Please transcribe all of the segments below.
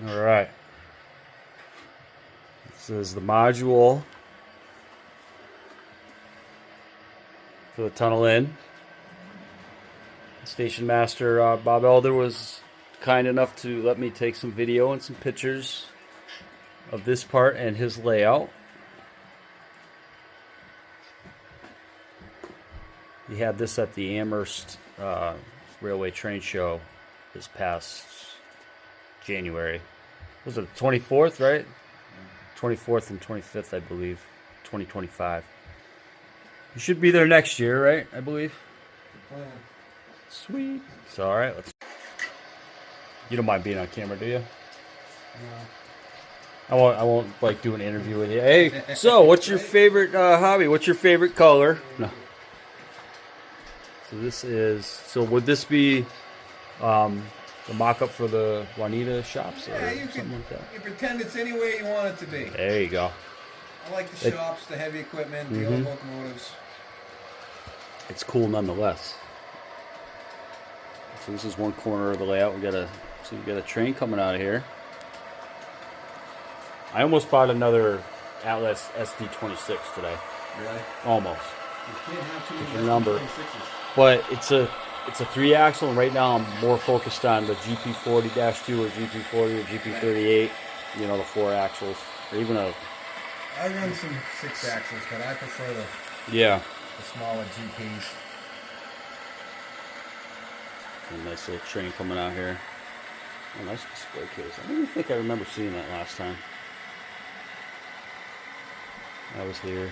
All right. This is the module for the tunnel in. Station Master Bob Elder was kind enough to let me take some video and some pictures of this part and his layout. He had this at the Amherst Railway Train Show this past January. Was it the 24th, right? 24th and 25th, I believe. 2025. You should be there next year, right? I believe. Sweet. So, all right. You don't mind being on camera, do you? No. I won't like do an interview with you. Hey, so what's your favorite hobby? What's your favorite color? No. So this is. So would this be the mock-up for the Juanita shops or something like that? You pretend it's any way you want it to be. There you go. I like the shops, the heavy equipment, the old locomotives. It's cool nonetheless. So this is one corner of the layout. We got a train coming out of here. I almost bought another Atlas SD26 today. Really? Almost. You can't have too many Different number. SD26s. But it's a 3-axle, and right now I'm more focused on the GP40-2 or GP40 or GP38. You know, the 4 axles, or even a. I run some 6 axles, but I prefer the smaller GPs. A nice little train coming out here. A nice display case. I don't even think I remember seeing that last time. I was here.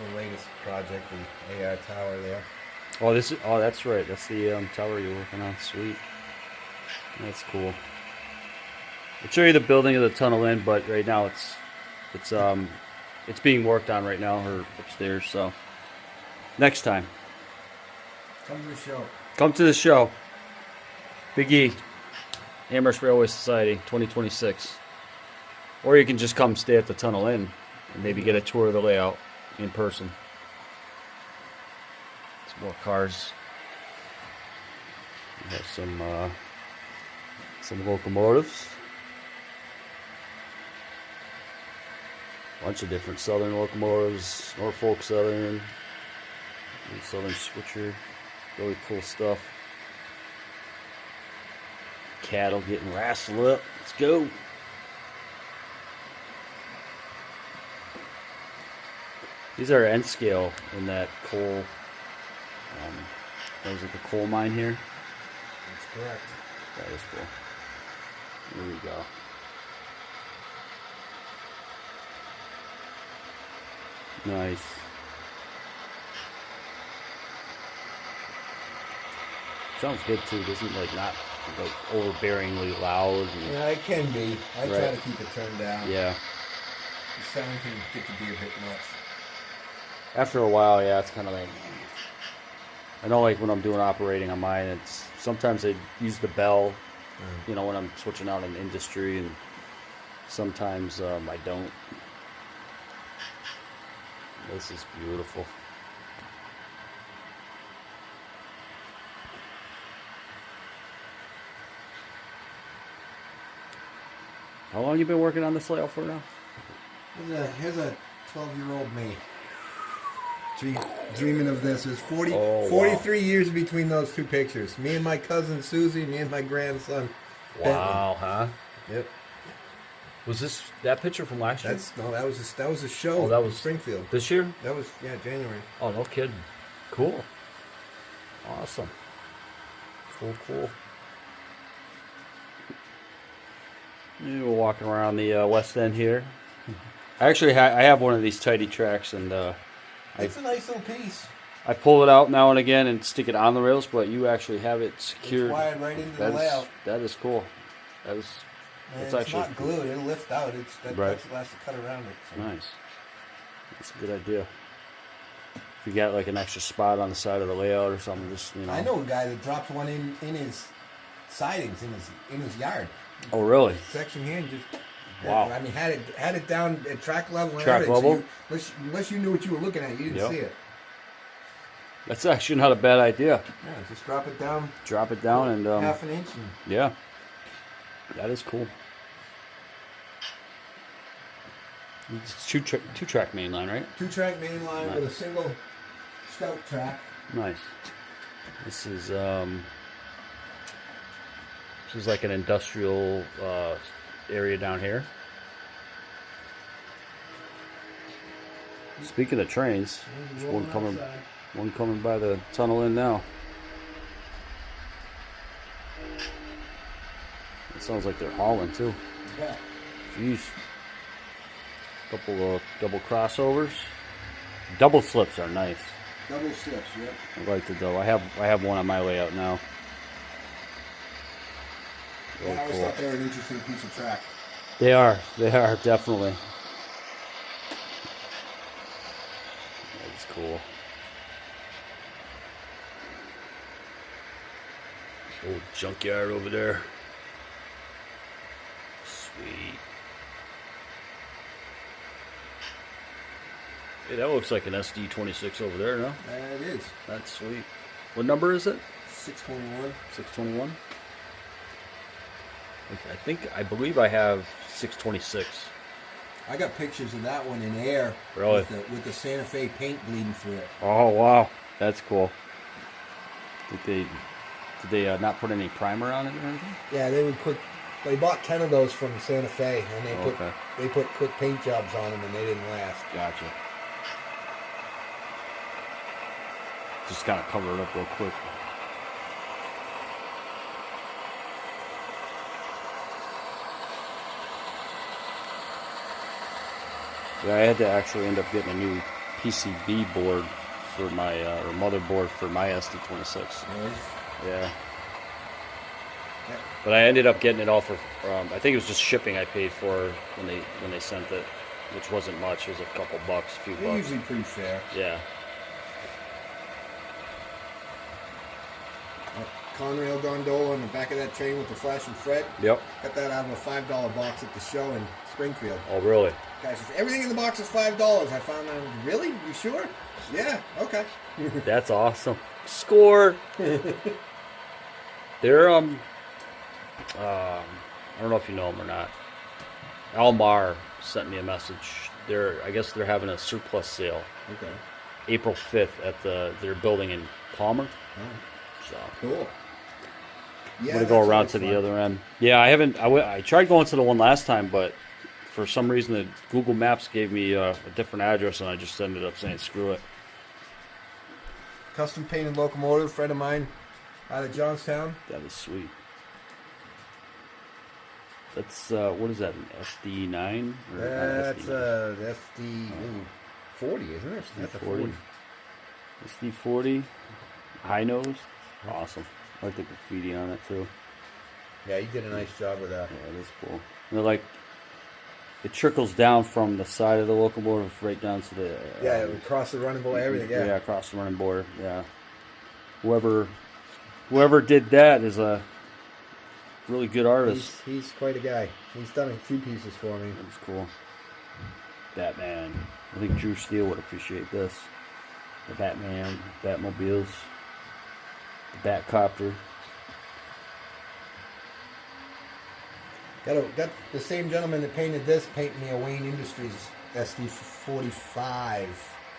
The latest project, the AR tower there. Oh, that's right. That's the tower you're working on. Sweet. That's cool. I'll show you the building of the tunnel in, but right now it's being worked on right now, or upstairs. So next time, come to the show. Come to the show. Big E, Amherst Railway Society, 2026. Or you can just come stay at the tunnel in and maybe get a tour of the layout in person. Some more cars. We have some locomotives. Bunch of different Southern locomotives, Norfolk Southern, and Southern Switcher. Really cool stuff. Cattle getting wrestled up. Let's go. These are end scale in that coal. That was like a coal mine here. That's correct. That is cool. There we go. Nice. Sounds good too. Doesn't not overbearingly loud. Yeah, it can be. I try to keep it turned down. Yeah. The sound can get to be a bit much. After a while, yeah, it's kind of like. I know, like when I'm doing operating on mine, it's sometimes I use the bell. You know, when I'm switching out an industry, and sometimes I don't. This is beautiful. How long you been working on this layout for now? Here's a 12-year-old me. Dreaming of this. There's 43 years between those two pictures. Me and my cousin Susie, me and my grandson. Wow, huh? Yep. Was this that picture from last year? That was a show. Oh, that was Springfield. This year? That was January. Oh, no kidding. Cool. Awesome. Cool. We're walking around the west end here. Actually, I have one of these tidy tracks, and it's a nice little piece. I pull it out now and again and stick it on the rails, but you actually have it secured. It's wired right into the layout. That is cool. It's actually not glued. It'll lift out. That's the last to cut around it. So. Nice. That's a good idea. If you got like an extra spot on the side of the layout or something, just I know a guy that drops one in his sidings in his yard. Oh, really? Section here and just. Wow. I mean, had it down at track level. Track level? So unless you knew what you were looking at, you didn't see it. That's actually not a bad idea. Yeah, just drop it down. Drop it down and half an inch. yeah, that is cool. It's two-track main line, right? 2-track main line with a single scout track. Nice. This is like an industrial area down here. Speaking of trains, there's one coming by the tunnel in now. It sounds like they're hauling too. Yeah. Jeez. Couple of double crossovers. Double slips are nice. Double slips, yep. I like the double. I have one on my layout now. Really I always cool. thought they were an interesting piece of track. They are definitely. That's cool. Old junkyard over there. Sweet. Hey, that looks like an SD26 over there, no? It is. That's sweet. What number is it? 621. 621? I believe I have 626. I got pictures of that one in air. Really? With the Santa Fe paint bleeding through it. Oh, wow. That's cool. Did they not put any primer on it or anything? Yeah, they bought 10 of those from Santa Fe, and they put quick paint jobs on them, and they didn't last. Gotcha. Just kind of cover it up real quick. Yeah, I had to actually end up getting a new PCB board for my or motherboard for my SD26. Really? Yeah. But I ended up getting it all for I think it was just shipping I paid for when they sent it, which wasn't much. It was a couple bucks, a few They're bucks. usually pretty fair. Yeah. Conrail gondola on the back of that train with the flashing Fred. Yep. Got that out of a $5 box at the show in Springfield. Oh, really? Guys, everything in the box is $5. I found out. Really? You sure? Yeah. Okay. That's awesome. Score. They're I don't know if you know them or not. Almar sent me a message. I guess they're having a surplus sale. Okay. April 5th at their building in Palmer. Oh, So cool. Yeah, I'm gonna go around to the other end. Yeah, I haven't. I tried going to the one last time, but for some reason the Google Maps gave me a different address, and I just ended up saying screw it. Custom painted locomotive, friend of mine out of Johnstown. That is sweet. That's what is that? An SD9? That's SD 40, isn't it? That's a 40. SD40. High nose. Awesome. I like the graffiti on it too. Yeah, you did a nice job with that. Yeah, that's cool. And they're like, it trickles down from the side of the locomotive right down to the. Yeah, across the running board, everything. Yeah. Yeah, across the running board. Yeah. Whoever did that is a really good artist. He's quite a guy. He's done a few pieces for me. That's cool. Batman. I think Drew Steele would appreciate this. The Batman, Batmobiles, the Batcopter. Got the same gentleman that painted this painted me a Wayne Industries SD45.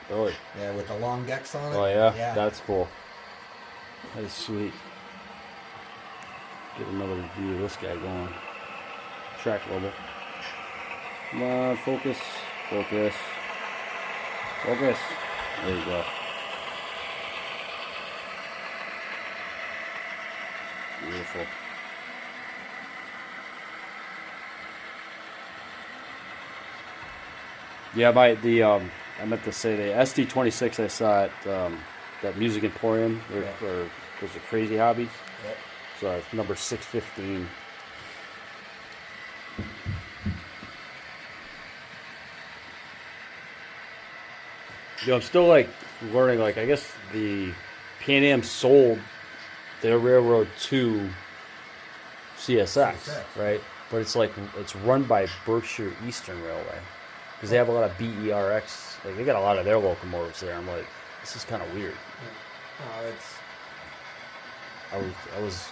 Really? Yeah, with the long decks on it. Oh yeah? That's cool. That is sweet. Get another view of this guy going. Track level. Come on, focus. Focus. Focus. There you go. Beautiful. Yeah, I meant to say the SD26 I saw at that Music Emporium, or was it Crazy Hobbies? Yep. So it's number 615. I'm still like learning. Like I guess the Pan Am sold their railroad to CSX, right? But it's run by Berkshire Eastern Railway because they have a lot of BERX. Like they got a lot of their locomotives there. I'm like, this is kind of weird. Oh, I was.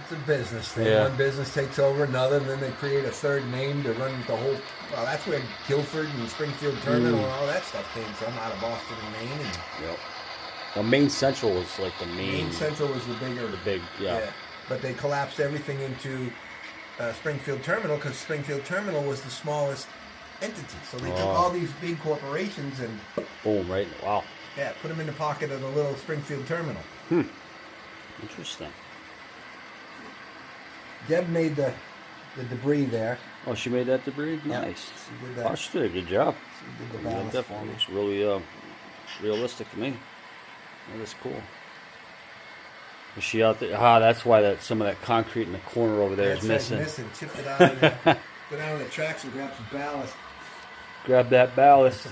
it's a business thing. Yeah. One business takes over another, and then they create a third name to run the whole. Well, that's where Guilford and Springfield Terminal and all that stuff came from, out of Boston and Maine. And Yep. Now, Maine Central was like the main. Maine Central was the big, yeah. But they collapsed everything into Springfield Terminal because Springfield Terminal was the smallest entity. So they took all these big corporations and Boom, right? Wow. yeah, put them in the pocket of the little Springfield Terminal. Interesting. Deb made the debris there. Oh, she made that debris? Nice. She did that. Oh, she did a good job. She did the That ballast definitely for looks really realistic to me. That is cool. Is she out there? Ah, that's why some of that concrete in the corner over there is missing. Missing. Chip it out. And, go down to the tracks and grab some ballast. Grab that ballast.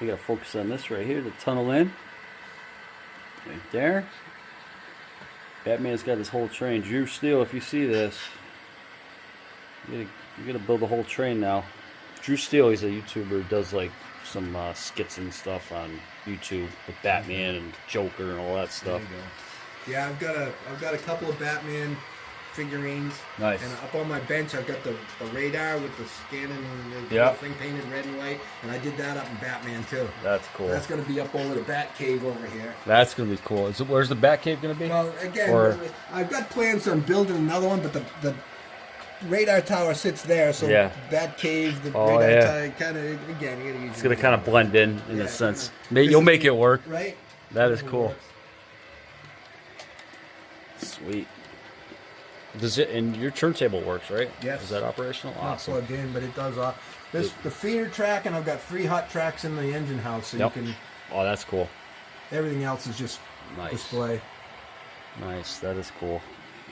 We gotta focus on this right here, the tunnel in. Right there. Batman's got his whole train. Drew Steele, if you see this, you gotta build a whole train now. Drew Steele, he's a YouTuber, does like some skits and stuff on YouTube with Batman and Joker and all that stuff. There you go. Yeah, I've got a couple of Batman figurines. Nice. And up on my bench, I've got the radar with the scanning thing painted red and white, and I did that up in Batman too. That's cool. That's going to be up over the Bat Cave over here. That's gonna be cool. Where's the Batcave gonna be? Well, again, I've got plans on building another one, but the radar tower sits there, so Bat Cave, the radar tower, kind of again, you gotta use. It's gonna kind of blend in a sense. You'll make it work. Right. That is cool. Sweet. Does it, and your turntable works, right? Yes. Is that operational? Awesome. Not plugged in, but it does. The feeder track, and I've got 3 hot tracks in the engine house, so you can. Oh, that's cool. Everything else is just display. Nice. That is cool.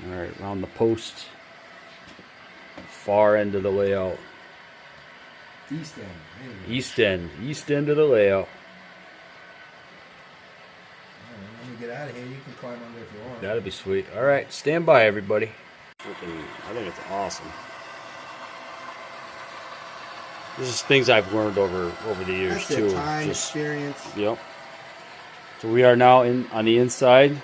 All right, around the post, far end of the layout. East end. East end of the layout. When you get out of here, you can climb under if you want. That'd be sweet. All right, stand by, everybody. I think it's awesome. This is things I've learned over the years too. Time, experience. Yep. So we are now on the inside.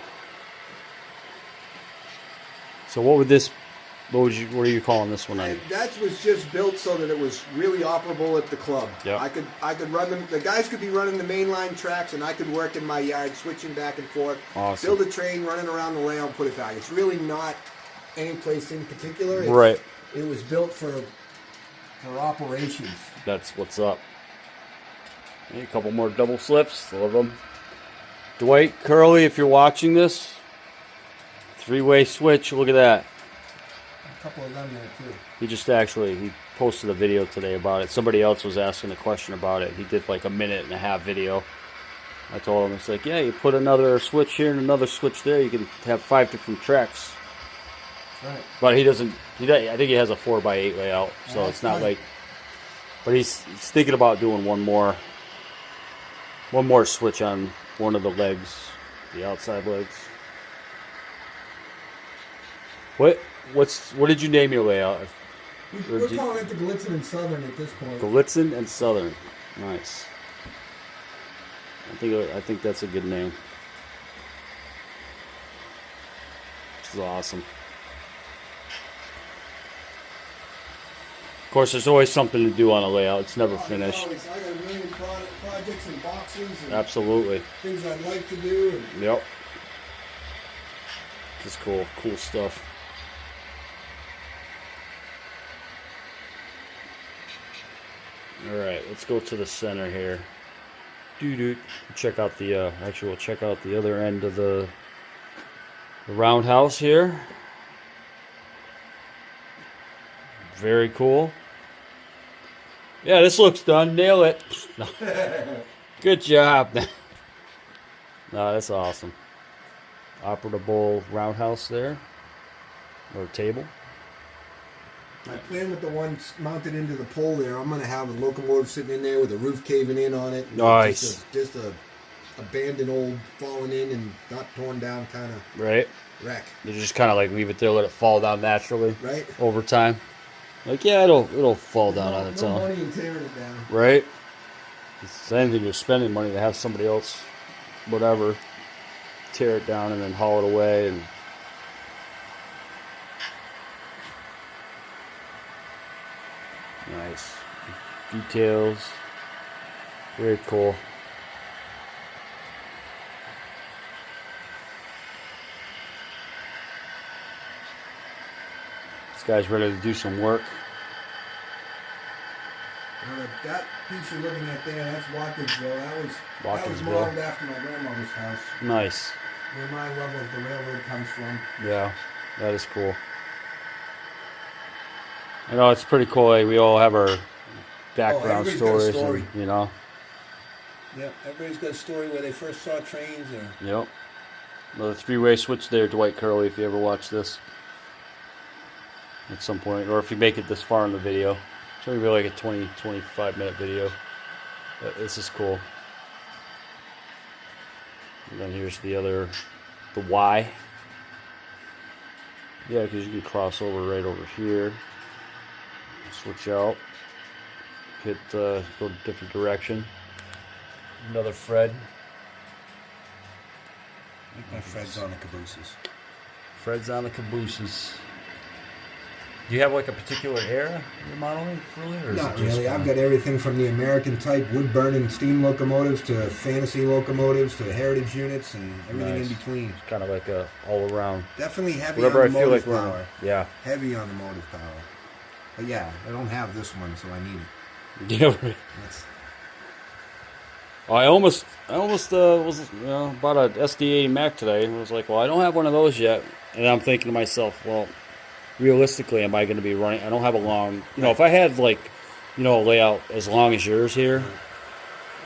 So what are you calling this one? That was just built so that it was really operable at the club. Yep. I could run them. The guys could be running the mainline tracks, and I could work in my yard, switching back and forth. Awesome. Build a train, running around the layout, and put it back. It's really not any place in particular. Right. It was built for operations. That's what's up. Hey, a couple more double slips. Love them. Dwight Curley, if you're watching this, 3-way switch. Look at that. A couple of them there too. He posted a video today about it. Somebody else was asking a question about it. He did like a 1.5-minute video. I told him, it's like, yeah, you put another switch here and another switch there, you can have 5 different tracks. Right. But I think he has a 4x8 layout, so it's not like. But he's thinking about doing one more switch on one of the legs, the outside legs. What did you name your layout? We're calling it the Gallitzin and Southern at this point. Gallitzin and Southern, nice. I think that's a good name. This is awesome. Of course, there's always something to do on a layout. It's never finished. I got a million projects and boxes. And absolutely. Things I'd like to do. Yep. This is cool. Cool stuff. All right, let's go to the center here. Check out the we'll check out the other end of the roundhouse here. Very cool. Yeah, this looks done. Nail it. Good job. No, that's awesome. Operable roundhouse there. Or table. I plan with the one mounted into the pole there. I'm going to have a locomotive sitting in there with a roof caving in on it. Nice. Just a abandoned old, fallen in and not torn down kind of wreck. They just kind of like leave it there, let it fall down naturally. Right. Over time. Like, yeah, it'll fall down on its own. No money in tearing it down. Right. It's anything you're spending money to have somebody else, whatever. tear it down and then haul it away. And nice details, very cool. This guy's ready to do some work. Well, that piece you're looking at there, that's Watkinsville. That was modeled after my grandmother's house. Nice. Where my love of the railroad comes from. Yeah, that is cool. I know it's pretty cool. Like, we all have our background stories, and, you know. Yep, everybody's got a story where they first saw trains. Or... Yep. Another three-way switch there, Dwight Curley, if you ever watch this at some point, or if you make it this far in the video. It's going to be like a 20-25 minute video. But this is cool. And then here's the Y. Yeah, because you can cross over right over here. Switch out. Hit, go a different direction. Another Fred. I think my Fred's on the cabooses. Fred's on the cabooses. Do you have like a particular era you're modeling, really? Or Not really. I've got everything from the American type wood-burning steam locomotives to fantasy locomotives to heritage units and everything in between. It's kind of like a all-around. Definitely heavy on the motive power. Yeah. Heavy on the motive power. But yeah, I don't have this one, so I need it. Yeah. Right. I almost was bought a SD80 Mac today, and was like, well, I don't have one of those yet, and I'm thinking to myself, well, realistically, am I going to be running? I don't have a long, if I had like, a layout as long as yours here,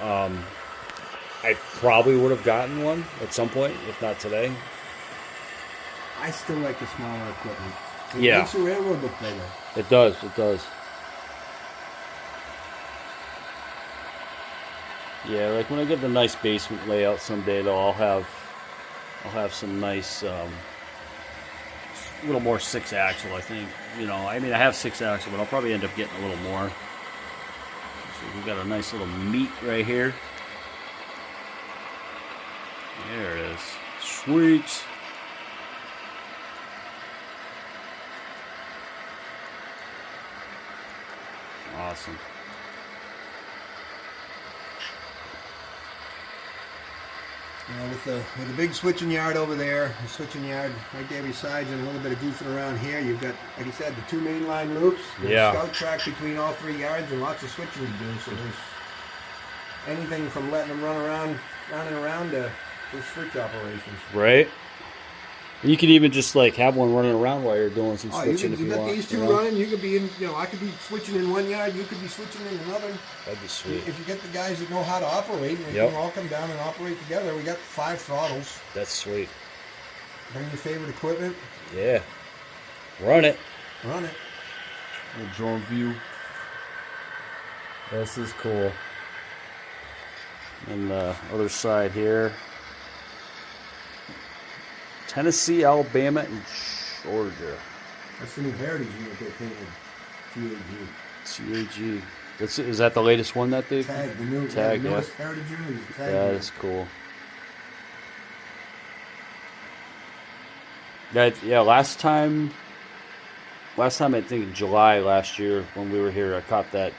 I probably would have gotten one at some point, if not today. I still like the smaller equipment. It makes the railroad look better. It does. It does. Yeah, like when I get the nice basement layout someday, though, I'll have some nice, a little more 6-axle, I think. I have 6-axle, but I'll probably end up getting a little more. So we've got a nice little meat right here. There it is. Sweet. Awesome. With the big switching yard over there, the switching yard right there beside you, and a little bit of goofing around here, you've got, like I said, the 2 main line loops, the scout track between all 3 yards, and lots of switching to do. So there's anything from letting them run and around to switch operations. Right. You could even just like have one running around while you're doing some switching. You got these two running. You could be in. I could be switching in one yard. You could be switching in another. That'd be sweet. If you get the guys that know how to operate, and they can all come down and operate together. We got 5 throttles. That's sweet. Bring your favorite equipment. Yeah. Run it. Run it. Little drone view. This is cool. And the other side here. Tennessee, Alabama, and Georgia. That's the new heritage unit they painted. TAG. Is that the latest one that they tag? The new tag, newest heritage unit is tag. That is cool. Yeah. Last time I think in July last year when we were here, I caught that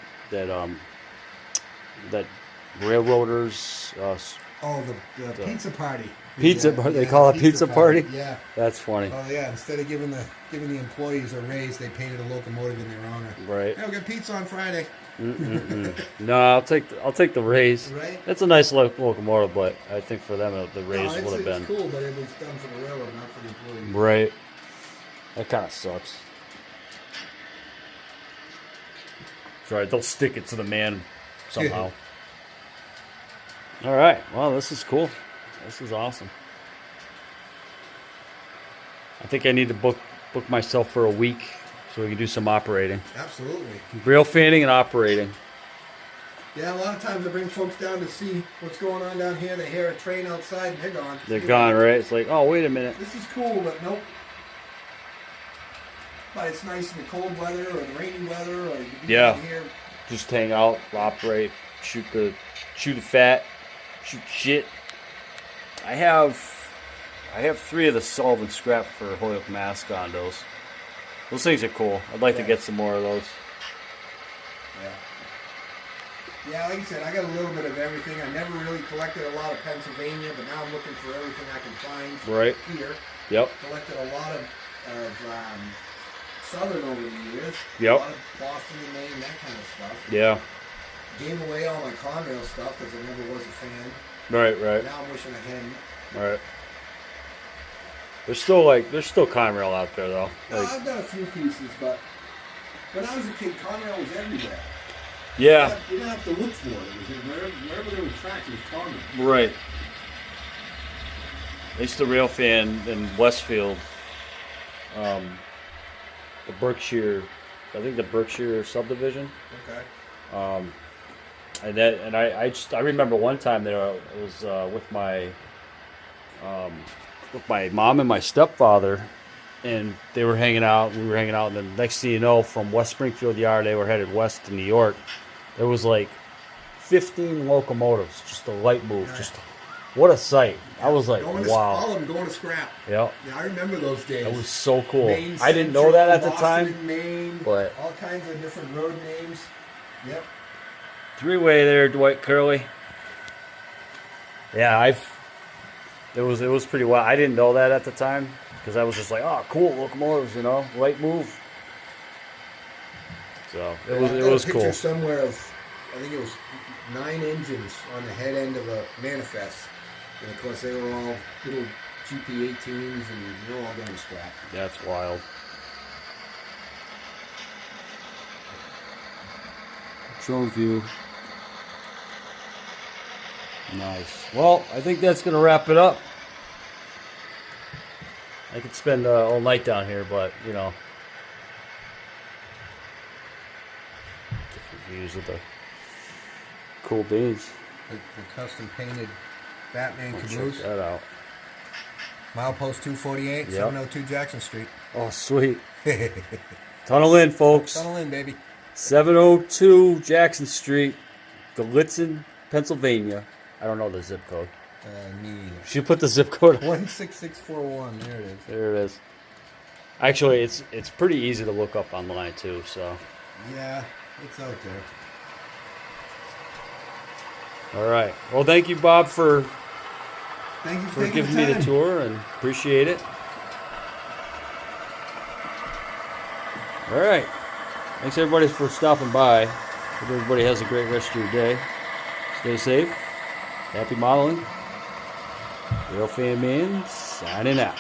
railroaders. The pizza party. They call it pizza party. Yeah, that's funny. Oh yeah, instead of giving the employees a raise, they painted a locomotive in their honor. Right. Yeah, we'll get pizza on Friday. No, I'll take the raise. Right. It's a nice locomotive, but I think for them the raise would have been. It's cool, but it was done for the railroad, not for the employees. Right. That kind of sucks. That's right. They'll stick it to the man somehow. All right. Well, this is cool. This is awesome. I think I need to book myself for a week so we can do some operating. Absolutely. Real fanning and operating. Yeah, a lot of times I bring folks down to see what's going on down here. They hear a train outside and they're gone. They're gone, right? It's like, oh, wait a minute. This is cool, but nope. But it's nice in the cold weather or the rainy weather, or you can be down here. Just hang out, operate, shoot the fat, shoot shit. I have I have 3 of the solvent scrap for Holyoke Mass condos. Those things are cool. I'd like to get some more of those. Yeah. Yeah, like I said, I got a little bit of everything. I never really collected a lot of Pennsylvania, but now I'm looking for everything I can find here. Yep. Collected a lot of Southern over the years. Yep. A lot of Boston and Maine, that kind of stuff. Yeah. Gave away all my Conrail stuff because I never was a fan. Right, right. Now I'm wishing I hadn't. Right. There's still Conrail out there though. No, I've got a few pieces, but when I was a kid, Conrail was everywhere. Yeah. You didn't have to look for it. It was wherever there was tracks, it was Conrail. Right. I used to rail fan in Westfield. The Berkshire, I think the Berkshire subdivision. Okay. And I remember one time there I was with my mom and my stepfather, and they were hanging out. We were hanging out, and then next thing you know, from West Springfield Yard, they were headed west to New York. There was like 15 locomotives, just a light move, just what a sight! I was like, wow. All of them going to scrap. Yep. Yeah, I remember those days. It was so cool. Maine I didn't know that at the Boston time, and Maine, but all kinds of different road names. Yep. 3-way there, Dwight Curley. Yeah, it was pretty wild. I didn't know that at the time because I was just like, oh, cool locomotives, light move. So it was cool. Picture somewhere of, I think it was 9 engines on the head end of a manifest, and of course they were all little GP18s, and they're all going to scrap. That's wild. Drone view. Nice. Well, I think that's going to wrap it up. I could spend all night down here, but, different views of the cool beans. The custom painted Batman caboose. Check that out. Milepost 248, 702 Jackson Street. Oh, sweet. Tunnel in, folks. Tunnel in, baby. 702 Jackson Street, Gallitzin, Pennsylvania. I don't know the zip code. Me either. She put the zip code. 16641. There it is. There it is. Actually, it's pretty easy to look up online too. So. Yeah, it's out there. All right. Well, thank you, Bob, for giving me the tour, and appreciate it. All right. Thanks everybody for stopping by. Hope everybody has a great rest of your day. Stay safe. Happy modeling. Real Fan Man signing out.